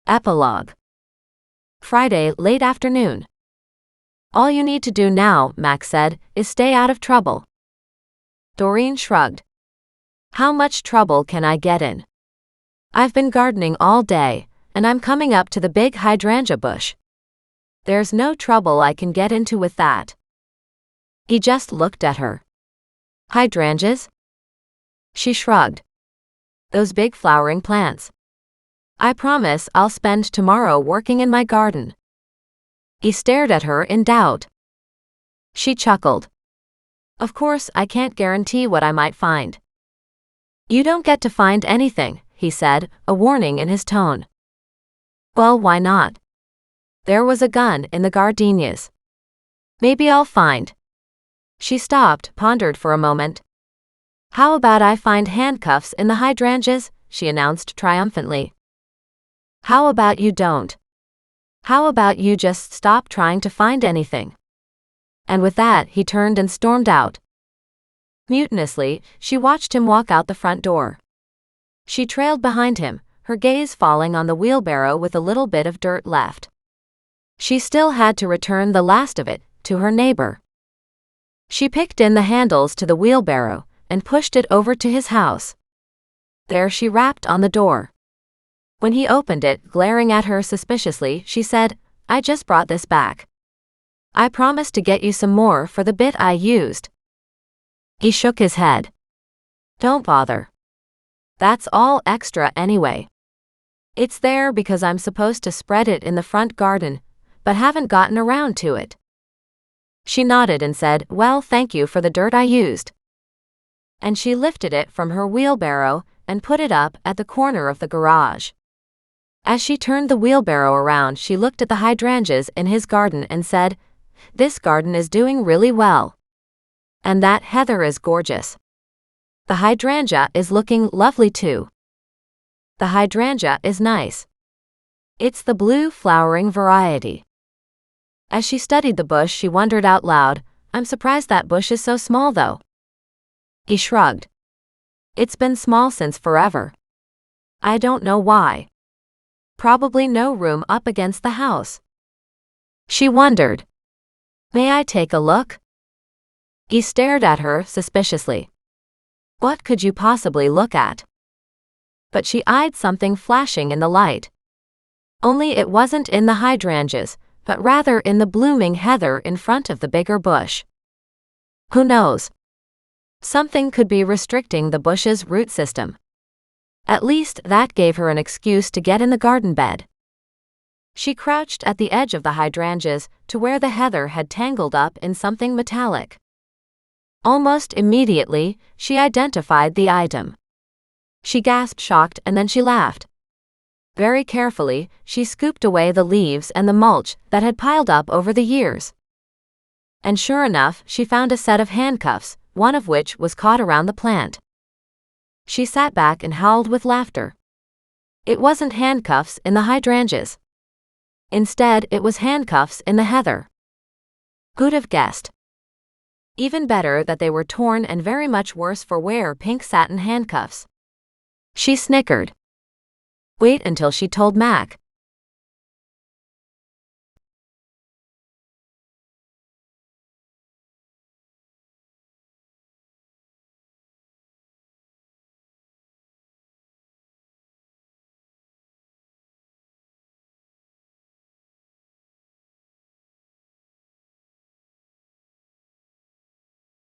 Epilogue. Friday, late afternoon. All you need to do now, Max said, is stay out of trouble. Doreen shrugged. How much trouble can I get in? I've been gardening all day, and I'm coming up to the big hydrangea bush. There's no trouble I can get into with that. He just looked at her. Hydrangeas? She shrugged. Those big flowering plants. I promise I'll spend tomorrow working in my garden. He stared at her in doubt. She chuckled. Of course, I can't guarantee what I might find. You don't get to find anything, he said, a warning in his tone. Well, why not? There was a gun in the gardenias. Maybe I'll find. She stopped, pondered for a moment. How about I find handcuffs in the hydrangeas? She announced triumphantly. How about you don't? How about you just stop trying to find anything? And with that, he turned and stormed out. Mutinously, she watched him walk out the front door. She trailed behind him, her gaze falling on the wheelbarrow with a little bit of dirt left. She still had to return the last of it to her neighbor. She picked in the handles to the wheelbarrow and pushed it over to his house. There she rapped on the door. When he opened it, glaring at her suspiciously, she said, I just brought this back. I promised to get you some more for the bit I used. He shook his head. Don't bother. That's all extra anyway. It's there because I'm supposed to spread it in the front garden, but haven't gotten around to it. She nodded and said, Well, thank you for the dirt I used. And she lifted it from her wheelbarrow and put it up at the corner of the garage. As she turned the wheelbarrow around, she looked at the hydrangeas in his garden and said, This garden is doing really well. And that heather is gorgeous. The hydrangea is looking lovely too. The hydrangea is nice. It's the blue flowering variety. As she studied the bush, she wondered out loud, I'm surprised that bush is so small though. He shrugged. It's been small since forever. I don't know why. Probably no room up against the house. She wondered. May I take a look? He stared at her suspiciously. What could you possibly look at? But she eyed something flashing in the light. Only it wasn't in the hydrangeas, but rather in the blooming heather in front of the bigger bush. Who knows? Something could be restricting the bush's root system. At least that gave her an excuse to get in the garden bed. She crouched at the edge of the hydrangeas to where the heather had tangled up in something metallic. Almost immediately, she identified the item. She gasped shocked and then she laughed. Very carefully, she scooped away the leaves and the mulch that had piled up over the years. And sure enough, she found a set of handcuffs, one of which was caught around the plant. She sat back and howled with laughter. It wasn't handcuffs in the hydrangeas. Instead, it was handcuffs in the heather. Who'd have guessed? Even better that they were torn and very much worse for wear pink satin handcuffs. She snickered. Wait until she told Mac.